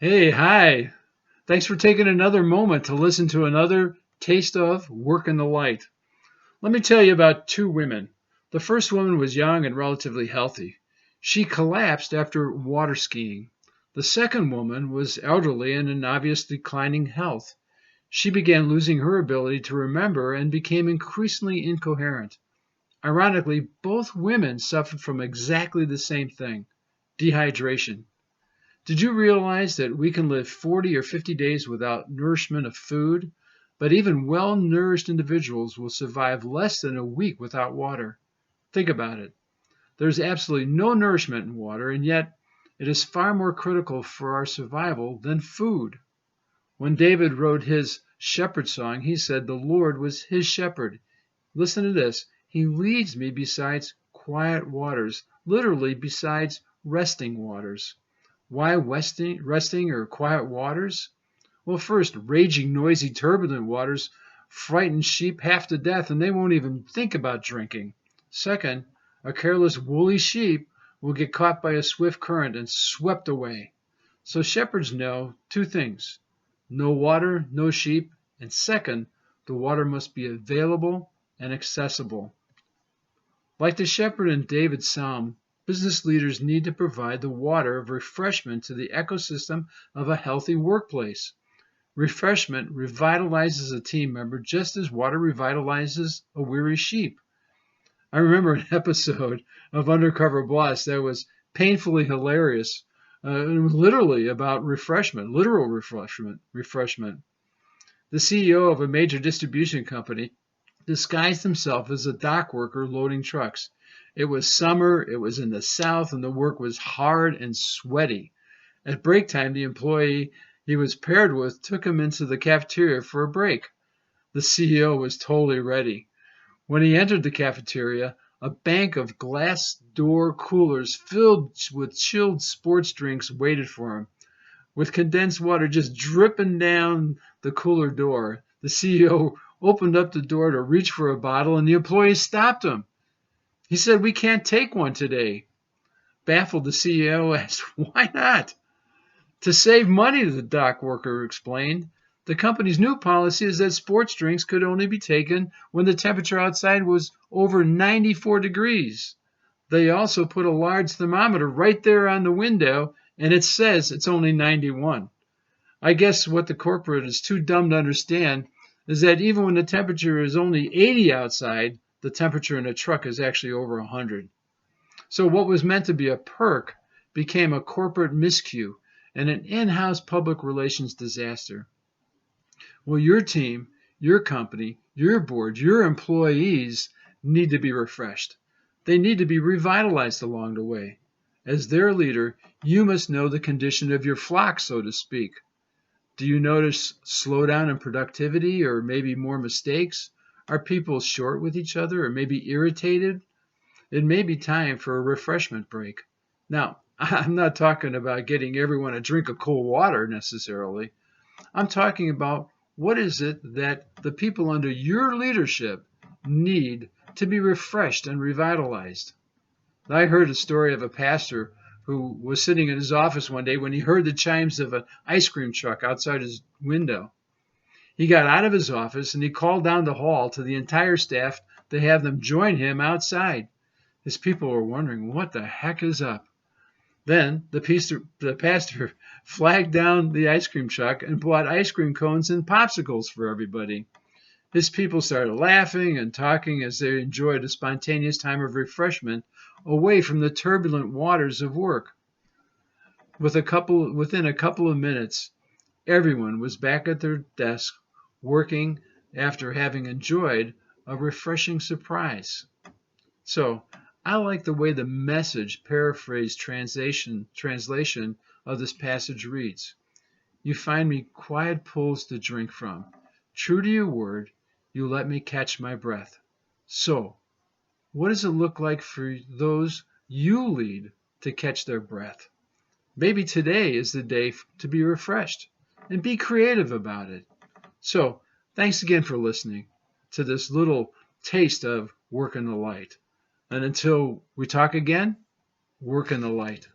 Hey, hi. Thanks for taking another moment to listen to another taste of Work in the Light. Let me tell you about two women. The first woman was young and relatively healthy. She collapsed after water skiing. The second woman was elderly and in obvious declining health. She began losing her ability to remember and became increasingly incoherent. Ironically, both women suffered from exactly the same thing: dehydration. Did you realize that we can live 40 or 50 days without nourishment of food? But even well nourished individuals will survive less than a week without water. Think about it. There's absolutely no nourishment in water, and yet it is far more critical for our survival than food. When David wrote his shepherd song, he said the Lord was his shepherd. Listen to this: He leads me beside quiet waters, literally besides resting waters. Why resting or quiet waters? Well, first, raging, noisy, turbulent waters frighten sheep half to death and they won't even think about drinking. Second, a careless, woolly sheep will get caught by a swift current and swept away. So shepherds know two things: no water, no sheep, and second, the water must be available and accessible. Like the shepherd in David's psalm, business leaders need to provide the water of refreshment to the ecosystem of a healthy workplace. Refreshment revitalizes a team member just as water revitalizes a weary sheep. I remember an episode of Undercover Boss that was painfully hilarious. It was literally about refreshment, literal refreshment. The CEO of a major distribution company disguised himself as a dock worker loading trucks. It was summer, it was in the South, and the work was hard and sweaty. At break time, the employee he was paired with took him into the cafeteria for a break. The CEO was totally ready. When he entered the cafeteria, a bank of glass door coolers filled with chilled sports drinks waited for him, with condensed water just dripping down the cooler door. The CEO opened up the door to reach for a bottle, and the employee stopped him. He said, "We can't take one today." Baffled, the CEO asked, "Why not?" "To save money," the dock worker explained. "The company's new policy is that sports drinks could only be taken when the temperature outside was over 94 degrees. They also put a large thermometer right there on the window, and it says it's only 91. I guess what the corporate is too dumb to understand is that even when the temperature is only 80 outside, the temperature in a truck is actually over 100. So what was meant to be a perk became a corporate miscue and an in-house public relations disaster. Well, your team, your company, your board, your employees need to be refreshed. They need to be revitalized along the way. As their leader, you must know the condition of your flock, so to speak. Do you notice slowdown in productivity or maybe more mistakes? Are people short with each other or maybe irritated? It may be time for a refreshment break. Now, I'm not talking about getting everyone a drink of cold water necessarily. I'm talking about what is it that the people under your leadership need to be refreshed and revitalized. I heard a story of a pastor who was sitting in his office one day when he heard the chimes of an ice cream truck outside his window. He got out of his office and he called down the hall to the entire staff to have them join him outside. His people were wondering what the heck is up. Then the pastor flagged down the ice cream truck and bought ice cream cones and popsicles for everybody. His people started laughing and talking as they enjoyed a spontaneous time of refreshment away from the turbulent waters of work. Within a couple of minutes, everyone was back at their desk working after having enjoyed a refreshing surprise. So, I like the way the Message paraphrased translation of this passage reads. You find me quiet pools to drink from. True to your word, you let me catch my breath. So, what does it look like for those you lead to catch their breath? Maybe today is the day to be refreshed and be creative about it. So, thanks again for listening to this little taste of Work in the Light. And until we talk again, work in the light.